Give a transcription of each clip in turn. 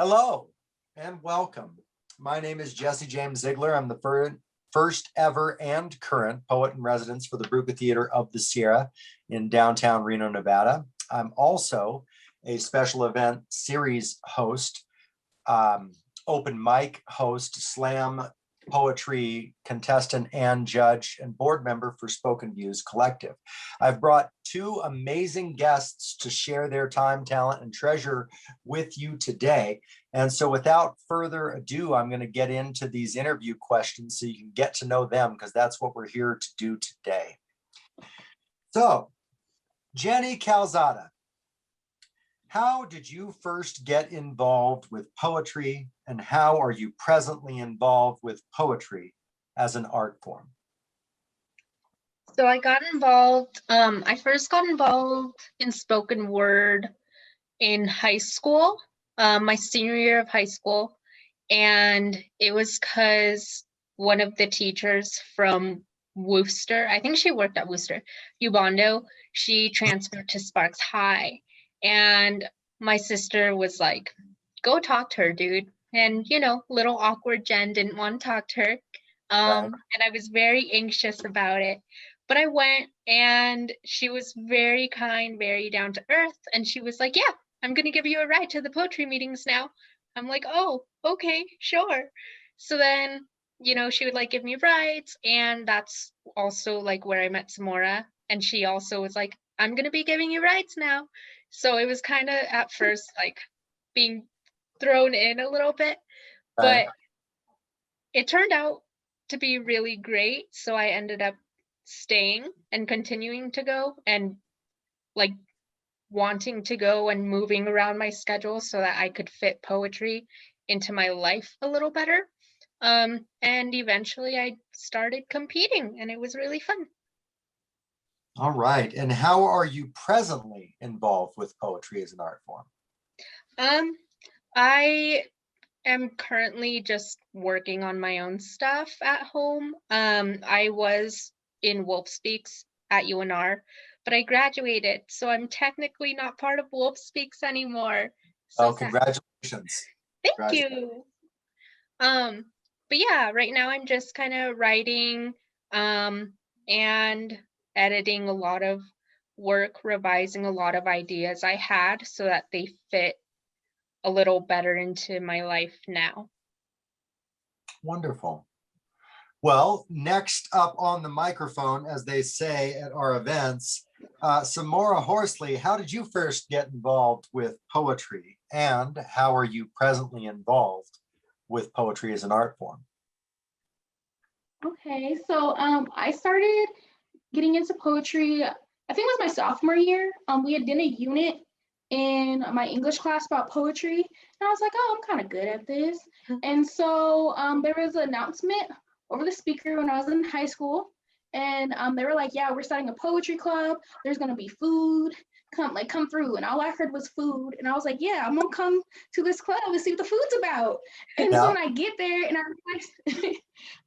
Hello and welcome. My name is Jesse James Ziegler. I'm the first ever and current poet in residence for the Brüka Theatre of the Sierra in downtown Reno, Nevada. I'm also a special event series host, open mic host, slam poetry contestant and judge and board member for Spoken Views Collective. I've brought two amazing guests to share their time, talent, and treasure with you today. And so without further ado, I'm going to get into these interview questions so you can get to know them, because that's what we're here to do today. So, Jenny Calzada, how did you first get involved with poetry, and how are you presently involved with poetry as an art form? So I got involved, I first got involved in spoken word in high school, my senior year of high school. And it was because one of the teachers from Worcester, I think she worked at Worcester, Ubando, she transferred to Sparks High. And my sister was like, go talk to her, dude. And, you know, little awkward Jen didn't want to talk to her. And I was very anxious about it. But I went, and she was very kind, very down to earth. And she was like, yeah, I'm going to give you a ride to the poetry meetings now. I'm like, oh, okay, sure. So then, you know, she would like give me rides. And that's also like where I met Samora. And she also was like, I'm going to be giving you rides now. So it was kind of at first like being thrown in a little bit, but it turned out to be really great. So I ended up staying and continuing to go and like wanting to go and moving around my schedule so that I could fit poetry into my life a little better. And eventually I started competing, and it was really fun. All right. And how are you presently involved with poetry as an art form? I am currently just working on my own stuff at home. I was in Wolf Speaks at UNR, but I graduated, so I'm technically not part of Wolf Speaks anymore. So congratulations. Thank you. But yeah, right now I'm just kind of writing and editing a lot of work, revising a lot of ideas I had so that they fit a little better into my life now. Wonderful. Well, next up on the microphone, as they say at our events, Samora Horsley, how did you first get involved with poetry, and how are you presently involved with poetry as an art form? Okay, so I started getting into poetry, I think it was my sophomore year. We had done a unit in my English class about poetry, and I was like, oh, I'm kind of good at this. And so there was an announcement over the speaker when I was in high school, and they were like, yeah, we're starting a poetry club, there's gonna be food, come through. And all I heard was food, and I was like, yeah, I'm gonna come to this club and see what the food's about. And so when I get there, and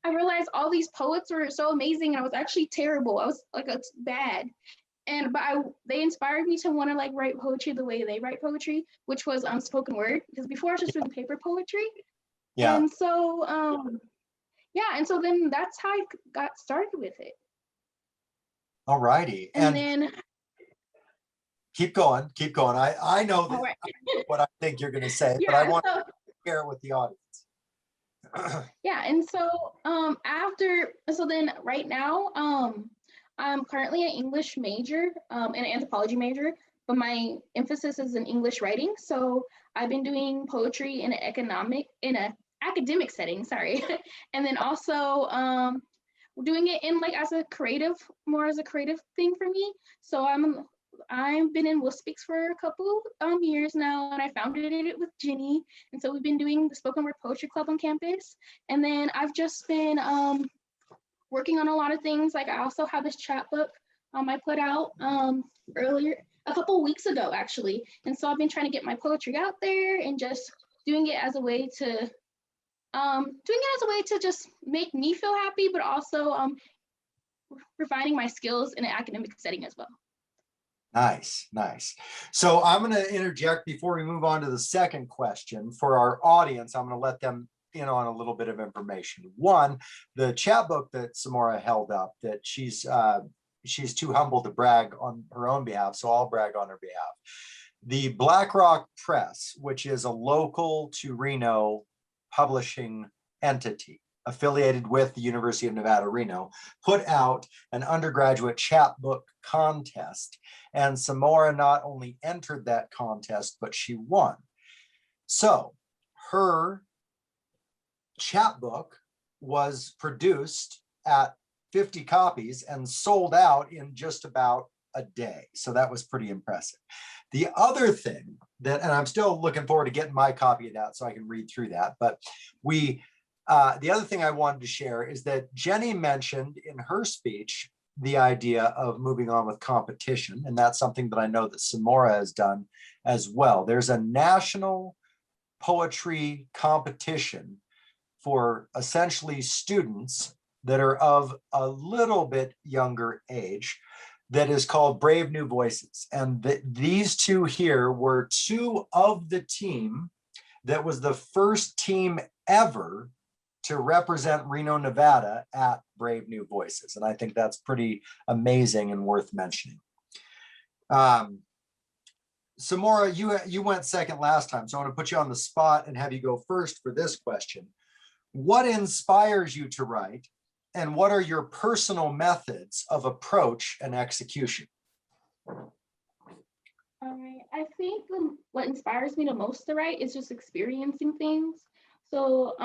I realized all these poets were so amazing, and I was actually terrible. I was like, it's bad. But they inspired me to want to like write poetry the way they write poetry, which was spoken word, because before I was just doing paper poetry. Yeah. And so yeah, and so then that's how I got started with it. All righty. And then keep going. I know that what I think you're going to say, but I want to share it with the audience. Yeah, and so then right now, I'm currently an English major and an anthropology major, but my emphasis is in English writing. So I've been doing poetry in an academic setting, sorry, and then also doing it in like more as a creative thing for me. So I've been in Will Speaks for a couple years now, and I founded it with Jenny, and so we've been doing the spoken word poetry club on campus. And then I've just been working on a lot of things. Like I also have this chapbook I put out a couple weeks ago actually, and so I've been trying to get my poetry out there and just doing it as a way to just make me feel happy, but also refining my skills in an academic setting as well. Nice, nice. So I'm going to interject before we move on to the second question for our audience. I'm going to let them in on a little bit of information. One, the chapbook that Samora held up, that she's too humble to brag on her own behalf, so I'll brag on her behalf. The Black Rock Press, which is a local to Reno publishing entity affiliated with the University of Nevada, Reno, put out an undergraduate chapbook contest. And Samora not only entered that contest, but she won. So her chapbook was produced at 50 copies and sold out in just about a day. So that was pretty impressive. The other thing that, and I'm still looking forward to getting my copy of that so I can read through that, but the other thing I wanted to share is that Jenny mentioned in her speech the idea of moving on with competition, and that's something that I know that Samora has done as well. There's a national poetry competition for essentially students that are of a little bit younger age that is called Brave New Voices. And these two here were two of the team that was the first team ever to represent Reno, Nevada at Brave New Voices. And I think that's pretty amazing and worth mentioning. Samora, you went second last time, so I want to put you on the spot and have you go first for this question. What inspires you to write, and what are your personal methods of approach and execution? All right, I think what inspires me the most to write is just experiencing things. So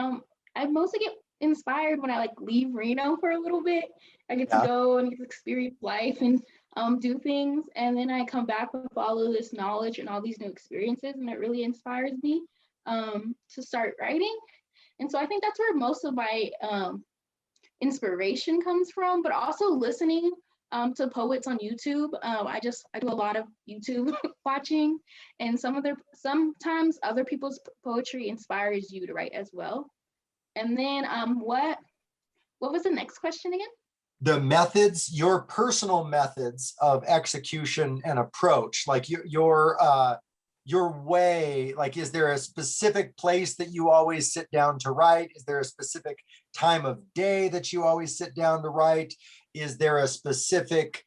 I mostly get inspired when I like leave Reno for a little bit. I get to go and experience life and do things, and then I come back with all of this knowledge and all these new experiences, and it really inspires me to start writing. And so I think that's where most of my inspiration comes from, but also listening to poets on YouTube. I do a lot of YouTube watching, and sometimes other people's poetry inspires you to write as well. And then what was the next question again? The methods, your personal methods of execution and approach, like your way, like, is there a specific place that you always sit down to write? Is there a specific time of day that you always sit down to write? Is there a specific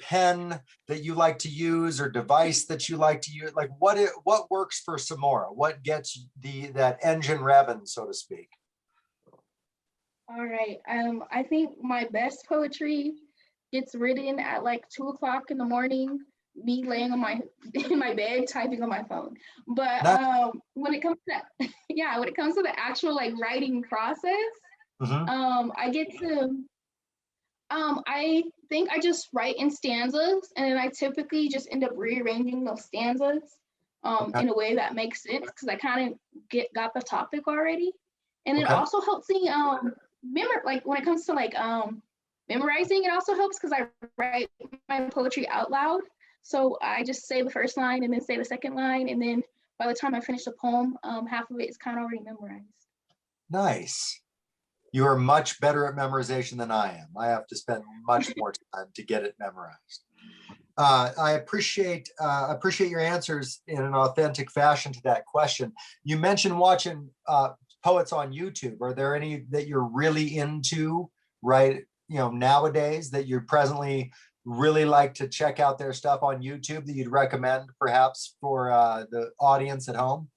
pen that you like to use or device that you like to use? Like, what works for Samora? What gets that engine revving, so to speak? All right. I think my best poetry gets written at like 2:00 in the morning, me laying on in my bed typing on my phone. But when it comes to that, yeah, when it comes to the actual like writing process, I get to I think I just write in stanzas, and then I typically just end up rearranging those stanzas in a way that makes sense, because I kind of got the topic already. And it also helps me like when it comes to like memorizing, it also helps because I write my poetry out loud. So I just say the first line and then say the second line, and then by the time I finish the poem, half of it is kind of already memorized. Nice. You are much better at memorization than I am. I have to spend much more time to get it memorized. I appreciate your answers in an authentic fashion to that question. You mentioned watching poets on YouTube. Are there any that you're really into nowadays that you presently really like to check out their stuff on YouTube that you'd recommend perhaps for the audience at home?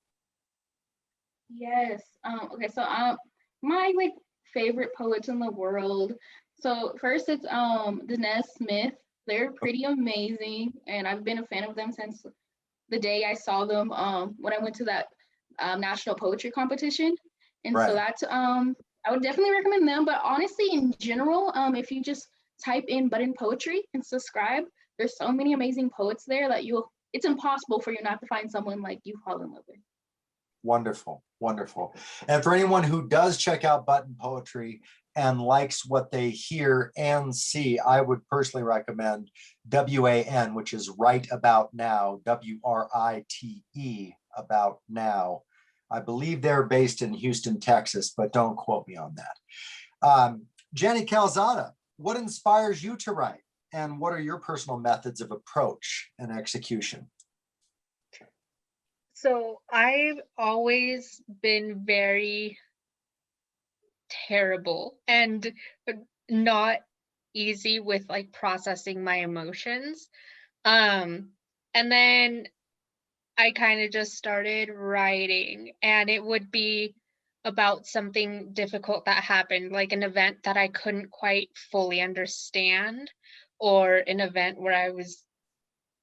Yes. Okay. So my like favorite poets in the world. So first it's Danae Smith. They're pretty amazing, and I've been a fan of them since the day I saw them when I went to that national poetry competition. And so that's I would definitely recommend them. But honestly, in general, if you just type in Button Poetry and subscribe, there's so many amazing poets there that it's impossible for you not to find someone like you fall in love with. Wonderful, wonderful. And for anyone who does check out Button Poetry and likes what they hear and see, I would personally recommend WAN, which is Right About Now, WRITE, About Now. I believe they're based in Houston, Texas, but don't quote me on that. Jenny Calzada, what inspires you to write? and what are your personal methods of approach and execution? So I've always been very terrible and not easy with like processing my emotions. And then I kind of just started writing, and it would be about something difficult that happened, like an event that I couldn't quite fully understand, or an event where I was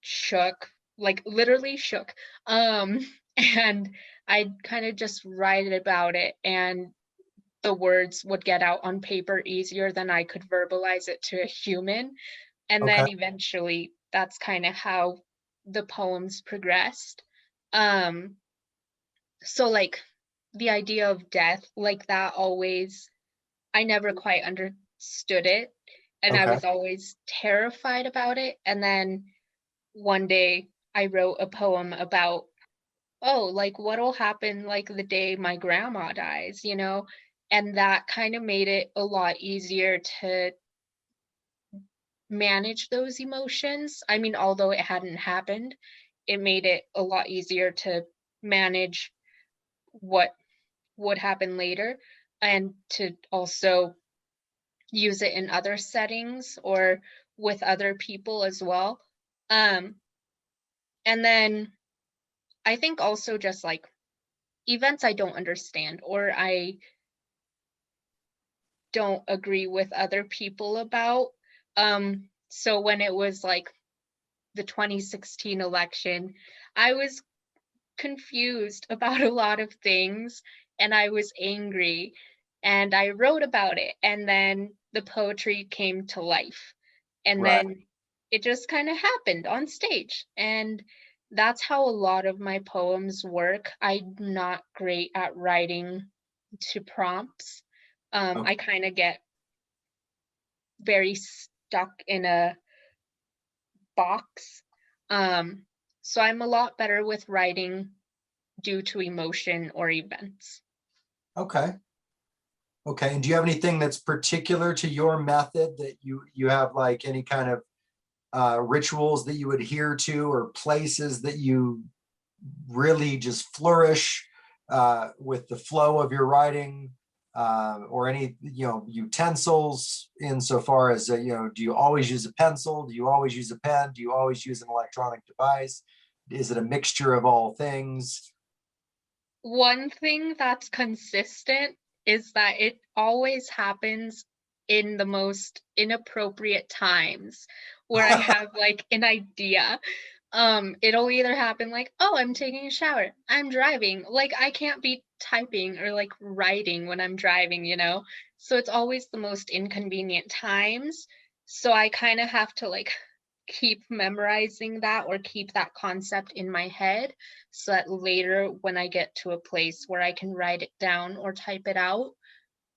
shook, like literally shook. And I'd kind of just write about it, and the words would get out on paper easier than I could verbalize it to a human. And Okay. then eventually that's kind of how the poems progressed. Um, so like the idea of death, like that always, I never quite understood it. And I Okay. was always terrified about it. And then one day I wrote a poem about, oh, like what'll happen like the day my grandma dies, you know? And that kind of made it a lot easier to manage those emotions. I mean, although it hadn't happened, it made it a lot easier to manage what would happen later, and to also use it in other settings or with other people as well. Um, and then I think also just like events I don't understand or I don't agree with other people about. So when it was like the 2016 election, I was confused about a lot of things, and I was angry, and I wrote about it, and then the poetry came to life, and Right. then it just kind of happened on stage. And that's how a lot of my poems work. I'm not great at writing to prompts. Okay. I kind of get very stuck in a box. So I'm a lot better with writing due to emotion or events. Okay. Okay. And do you have anything that's particular to your method that you have like any kind of rituals that you adhere to or places that you really just flourish with the flow of your writing or any, utensils insofar as, do you always use a pencil? Do you always use a pen? Do you always use an electronic device? Is it a mixture of all things? One thing that's consistent is that it always happens in the most inappropriate times where I have like an idea. It'll either happen like, oh, I'm taking a shower, I'm driving, like I can't be typing or like writing when I'm driving, you know? So it's always the most inconvenient times. So I kind of have to like keep memorizing that or keep that concept in my head so that later when I get to a place where I can write it down or type it out,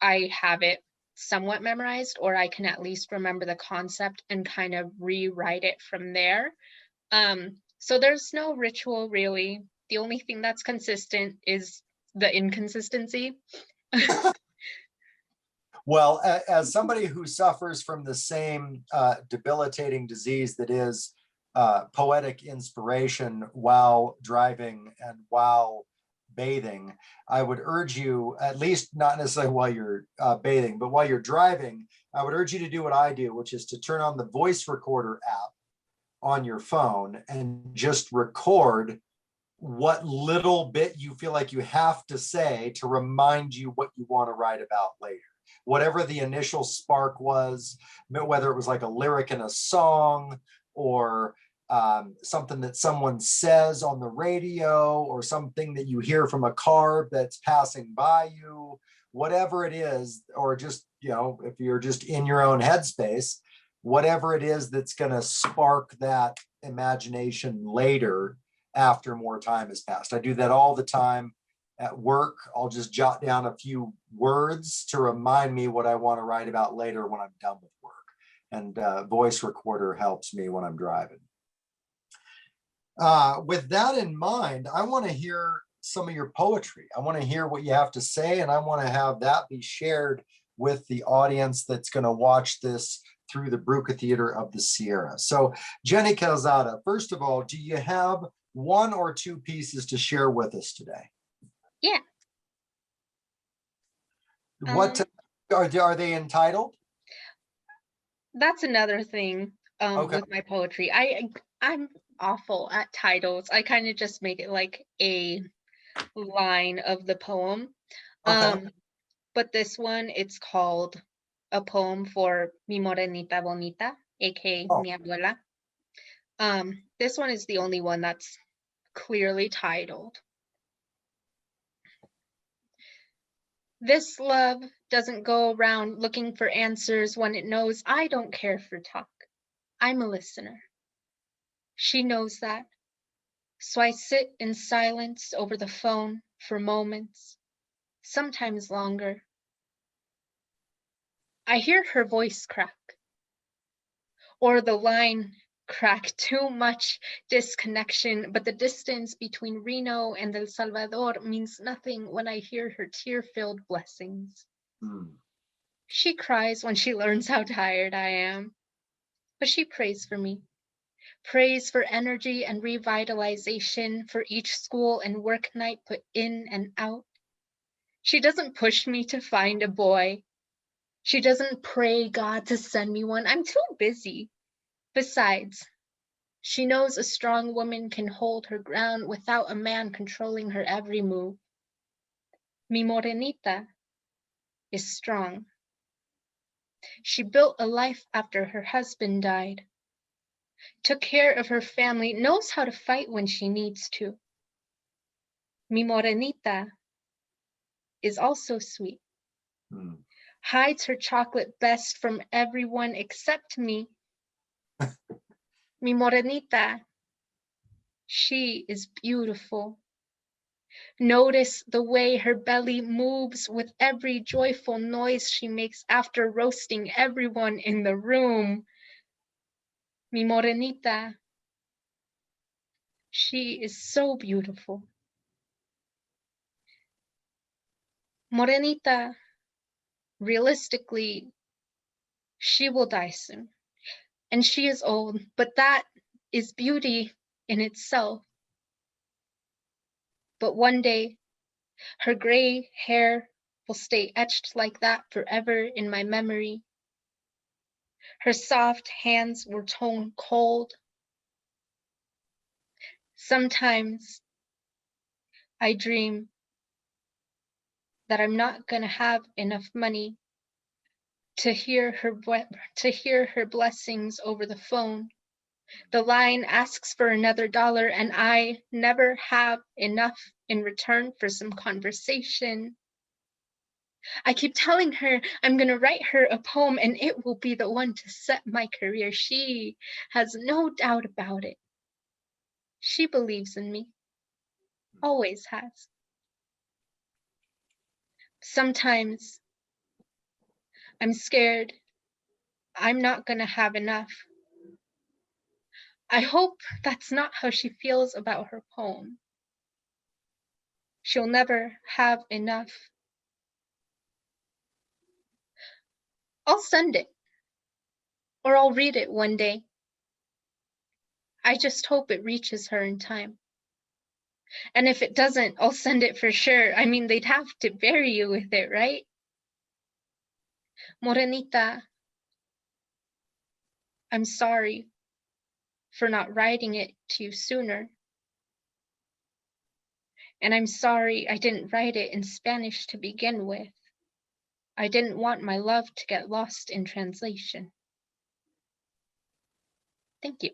I have it somewhat memorized, or I can at least remember the concept and kind of rewrite it from there. So there's no ritual really. The only thing that's consistent is the inconsistency. Well, as somebody who suffers from the same debilitating disease that is poetic inspiration while driving and while bathing, I would urge you, at least not necessarily while you're bathing, but while you're driving, I would urge you to do what I do, which is to turn on the voice recorder app on your phone and just record what little bit you feel like you have to say to remind you what you want to write about later. Whatever the initial spark was, whether it was like a lyric in a song or something that someone says on the radio or something that you hear from a car that's passing by you, whatever it is, or just, if you're just in your own headspace, whatever it is that's going to spark that imagination later after more time has passed. I do that all the time at work. I'll just jot down a few words to remind me what I want to write about later when I'm done with work. And voice recorder helps me when I'm driving. With that in mind, I want to hear some of your poetry. I want to hear what you have to say, and I want to have that be shared with the audience that's going to watch this through the Brüka Theatre of the Sierra. So Jenny Calzada, first of all, do you have one or two pieces to share with us today? Yeah. What are they entitled? That's another thing Okay. with my poetry. I'm awful at titles. I kind of just make it like a line of the poem. Okay. But this one, it's called A Poem for Mi Morenita Bonita, aka Oh. Mi Abuela. This one is the only one that's clearly titled. This love doesn't go around looking for answers when it knows I don't care for talk. I'm a listener. She knows that. So I sit in silence over the phone for moments, sometimes longer. I hear her voice crack, or the line crack, too much disconnection, but the distance between Reno and El Salvador means nothing when I hear her tear-filled blessings. She cries when she learns how tired I am, but she prays for me. Prays for energy and revitalization for each school and work night put in and out. She doesn't push me to find a boy. She doesn't pray God to send me one. I'm too busy. Besides, she knows a strong woman can hold her ground without a man controlling her every move. Mi Morenita is strong. She built a life after her husband died. Took care of her family, knows how to fight when she needs to. Mi Morenita is also sweet. Hides her chocolate best from everyone except me. Mi Morenita, she is beautiful. Notice the way her belly moves with every joyful noise she makes after roasting everyone in the room. Mi Morenita, she is so beautiful. Morenita, realistically, she will die soon. And she is old, but that is beauty in itself. But one day, her gray hair will stay etched like that forever in my memory. Her soft hands were tone cold. Sometimes I dream that I'm not gonna have enough money to hear her blessings over the phone. The line asks for another $1 and I never have enough in return for some conversation. I keep telling her I'm gonna write her a poem and it will be the one to set my career. She has no doubt about it. She believes in me, always has. Sometimes I'm scared I'm not gonna have enough. I hope that's not how she feels about her poem. She'll never have enough. I'll send it, or I'll read it one day. I just hope it reaches her in time. And if it doesn't, I'll send it for sure. I mean, they'd have to bury you with it, right? Morenita, I'm sorry for not writing it to you sooner. And I'm sorry I didn't write it in Spanish to begin with. I didn't want my love to get lost in translation. Thank you.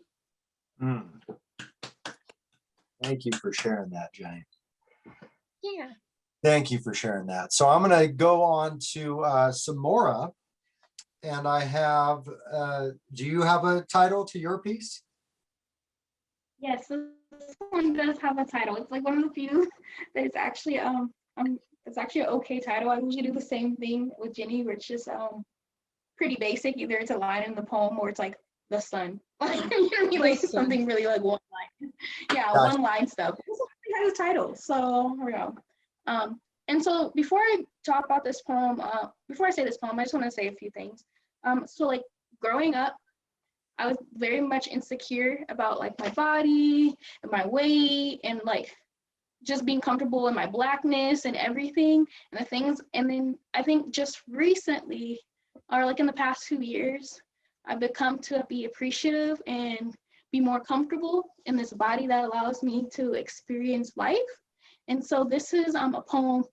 Thank you for sharing that, Jenny. Yeah. Thank you for sharing that. So I'm going to go on to Samora, and I have, do you have a title to your piece? Yes, this one does have a title. It's like one of the few that is actually it's actually an okay title. I usually do the same thing with Jenny, where it's just pretty basic. Either it's a line in the poem or it's like the sun. Like, you know what I mean? Like something really like one line. Yeah, Gotcha. one line stuff. This one has a title, so here we go. And so before I talk about this poem, before I say this poem, I just want to say a few things. So like growing up, I was very much insecure about like my body and my weight and like just being comfortable in my blackness and everything and the things. And then I think just recently, or like in the past 2 years, I've become to be appreciative and be more comfortable in this body that allows me to experience life. And so this is a poem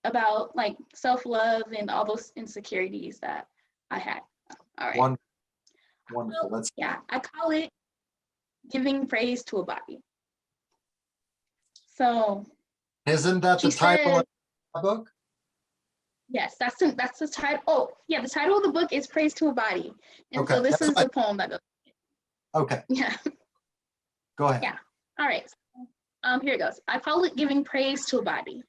about like self-love and all those insecurities that I had. All right. Wonderful. Let's. Yeah, I call it Giving Praise to a Body. So Isn't that the she title said, of the book? yes, that's the title. Oh, yeah, the title of the book is Praise to a Body. And Okay, so this that's is the poem that goes. Okay, Yeah. go ahead. Yeah. All right. Here it goes. I call it Giving Praise to a Body.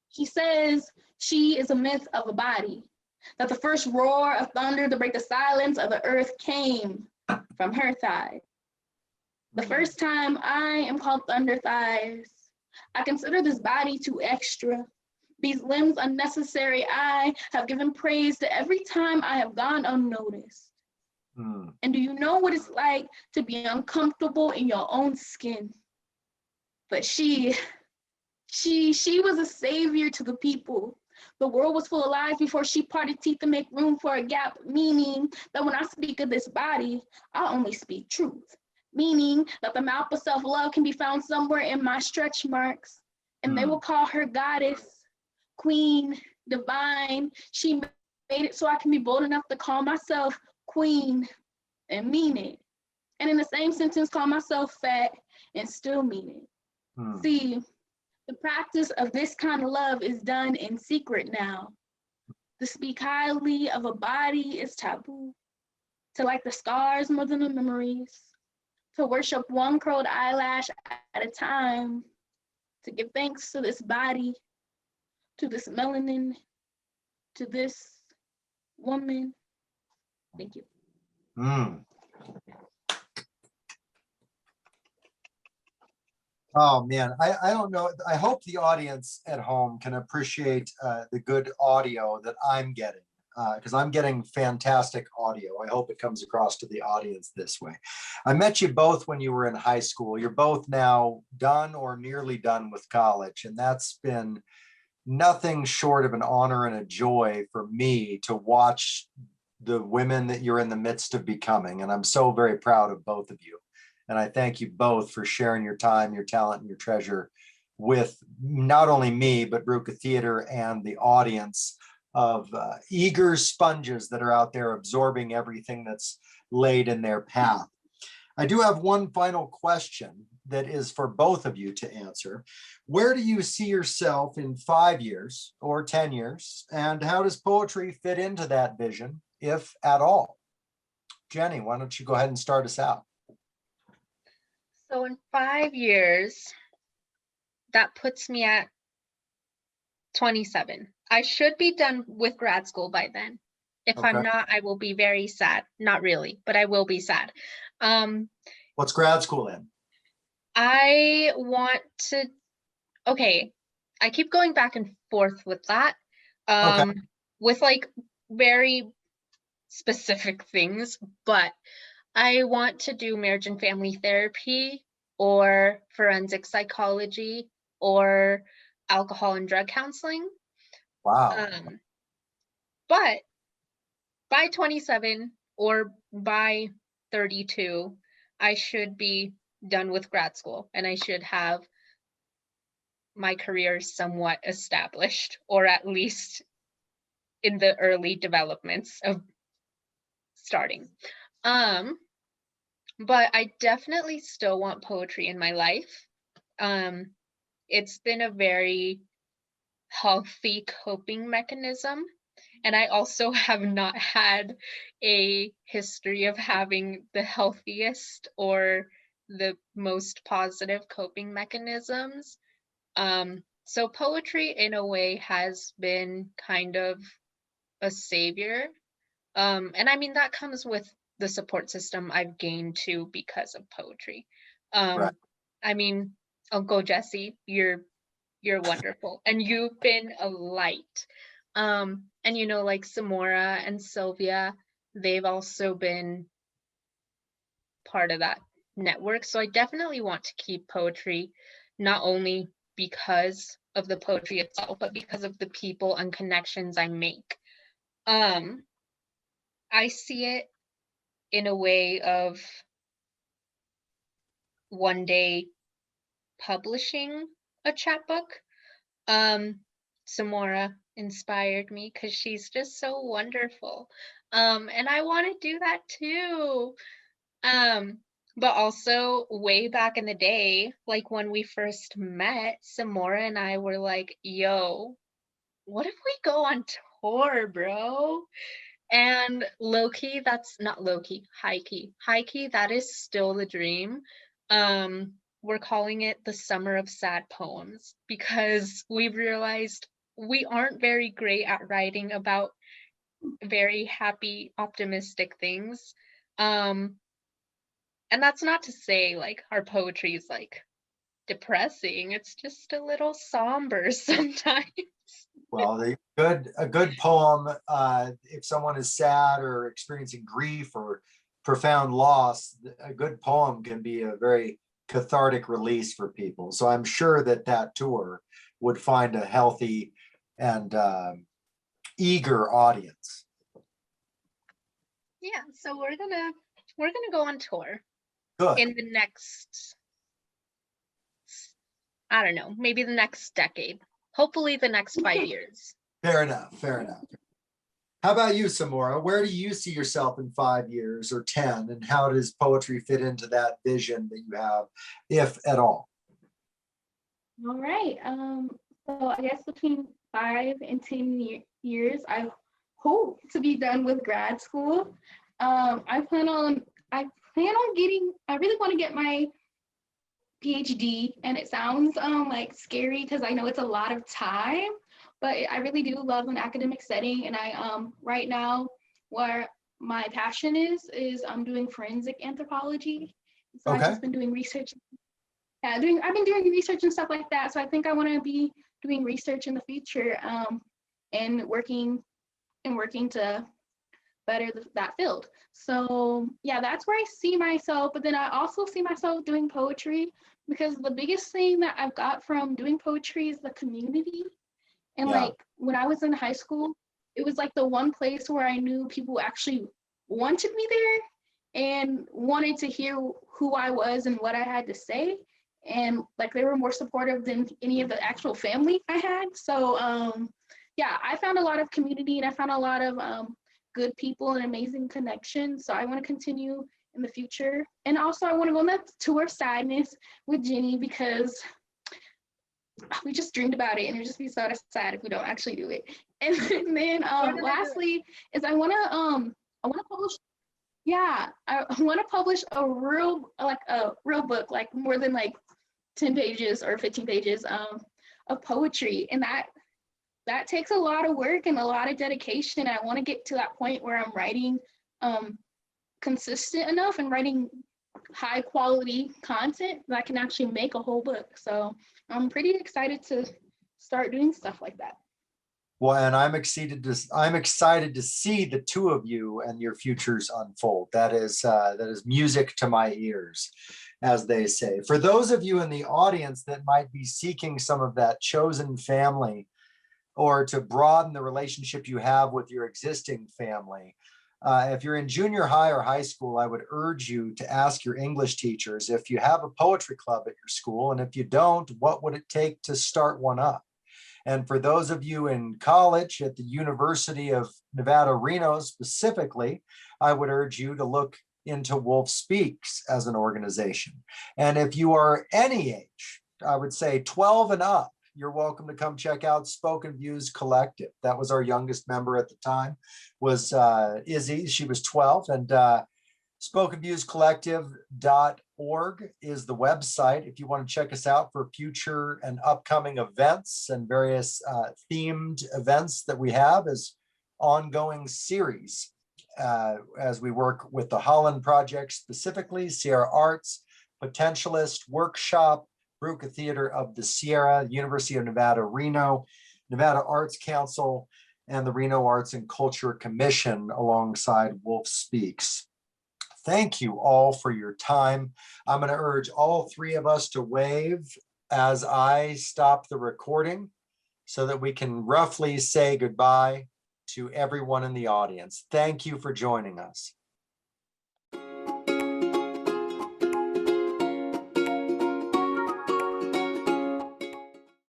He says she is a myth of a body, that the first roar of thunder to break the silence of the earth came from her thighs. The first time I am called Thunder Thighs, I consider this body too extra. These limbs unnecessary. I have given praise to every time I have gone unnoticed. And do you know what it's like to be uncomfortable in your own skin? But she was a savior to the people. The world was full of lies before she parted teeth to make room for a gap, meaning that when I speak of this body, I only speak truth. Meaning that the mouth of self-love can be found somewhere in my stretch marks. And they will call her goddess, queen, divine. She made it so I can be bold enough to call myself queen and mean it. And in the same sentence, call myself fat and still mean it. See, the practice of this kind of love is done in secret now. To speak highly of a body is taboo. To like the scars more than the memories. To worship one curled eyelash at a time. To give thanks to this body, to this melanin, to this woman. Thank you. Oh man, I don't know. I hope the audience at home can appreciate the good audio that I'm getting, because I'm getting fantastic audio. I hope it comes across to the audience this way. I met you both when you were in high school. You're both now done or nearly done with college, and that's been nothing short of an honor and a joy for me to watch the women that you're in the midst of becoming. And I'm so very proud of both of you. And I thank you both for sharing your time, your talent, and your treasure with not only me, but Brüka Theatre and the audience of eager sponges that are out there absorbing everything that's laid in their path. I do have one final question that is for both of you to answer. Where do you see yourself in 5 years or 10 years? And how does poetry fit into that vision, if at all? Jenny, why don't you go ahead and start us out? So in 5 years, that puts me at 27. I should be done with grad school by then. If Okay. I'm not, I will be very sad. Not really, but I will be sad. What's grad school in? I want to, okay, I keep going back and forth with that. With like very specific things, but I want to do marriage and family therapy or forensic psychology or alcohol and drug counseling. Wow. But by 27 or by 32, I should be done with grad school and I should have my career somewhat established, or at least in the early developments of starting. But I definitely still want poetry in my life. It's been a very healthy coping mechanism. And I also have not had a history of having the healthiest or the most positive coping mechanisms. So poetry in a way has been kind of a savior. And I mean, that comes with the support system I've gained too because of poetry. Right. I mean, Uncle Jesse, you're wonderful, and you've been a light. And you know, like Samora and Sylvia, they've also been part of that network. So I definitely want to keep poetry, not only because of the poetry itself, but because of the people and connections I make. I see it in a way of one day publishing a chapbook. Samora inspired me because she's just so wonderful. And I want to do that too. But also way back in the day, like when we first met, Samora and I were like, yo, what if we go on tour, bro? And low-key, that's not low-key, high-key. High-key, that is still the dream. We're calling it the Summer of Sad Poems because we've realized we aren't very great at writing about very happy, optimistic things. And that's not to say like our poetry is like depressing. It's just a little somber sometimes. Well, a good poem, if someone is sad or experiencing grief or profound loss, a good poem can be a very cathartic release for people. So I'm sure that that tour would find a healthy and eager audience. Yeah, so we're gonna go on tour Good. in the next, I don't know, maybe the next decade. Hopefully the next 5 years. Fair enough. Fair enough. How about you, Samora? Where do you see yourself in 5 years or 10? And how does poetry fit into that vision that you have, if at all? All right. So I guess between 5 and 10 years, I hope to be done with grad school. I plan on getting. I really want to get my PhD, and it sounds like scary because I know it's a lot of time, but I really do love an academic setting. And I right now where my passion is I'm doing forensic anthropology. So I've Okay. just been doing research. Yeah, I've been doing research and stuff like that. So I think I want to be doing research in the future, and working to better that field. So yeah, that's where I see myself. But then I also see myself doing poetry because the biggest thing that I've got from doing poetry is the community. And Yeah. like when I was in high school, it was like the one place where I knew people actually wanted me there and wanted to hear who I was and what I had to say. And like they were more supportive than any of the actual family I had. So yeah, I found a lot of community and I found a lot of good people and amazing connections. So I want to continue in the future. And also I want to go on that tour of sadness with Jenny because we just dreamed about it and it would just be so sad if we don't actually do it. And then lastly is I want to publish. Yeah, I want to publish a real book, like more than like 10 pages or 15 pages of poetry. And that takes a lot of work and a lot of dedication. I want to get to that point where I'm writing consistent enough and writing high quality content that I can actually make a whole book. So I'm pretty excited to start doing stuff like that. Well, and I'm excited to see the two of you and your futures unfold. That is music to my ears, as they say. For those of you in the audience that might be seeking some of that chosen family, or to broaden the relationship you have with your existing family, if you're in junior high or high school, I would urge you to ask your English teachers if you have a poetry club at your school, and if you don't, what would it take to start one up? And for those of you in college at the University of Nevada, Reno specifically, I would urge you to look into Wolf Speaks as an organization. And if you are any age, I would say 12 and up, you're welcome to come check out Spoken Views Collective. That was our youngest member at the time, was Izzy. She was 12, and spokenviewscollective.org is the website if you want to check us out for future and upcoming events and various themed events that we have as ongoing series as we work with the Holland Project, specifically Sierra Arts, Potentialist Workshop, Brüka Theatre of the Sierra, University of Nevada, Reno, Nevada Arts Council, and the Reno Arts and Culture Commission alongside Wolf Speaks. Thank you all for your time. I'm going to urge all three of us to wave as I stop the recording so that we can roughly say goodbye to everyone in the audience. Thank you for joining us.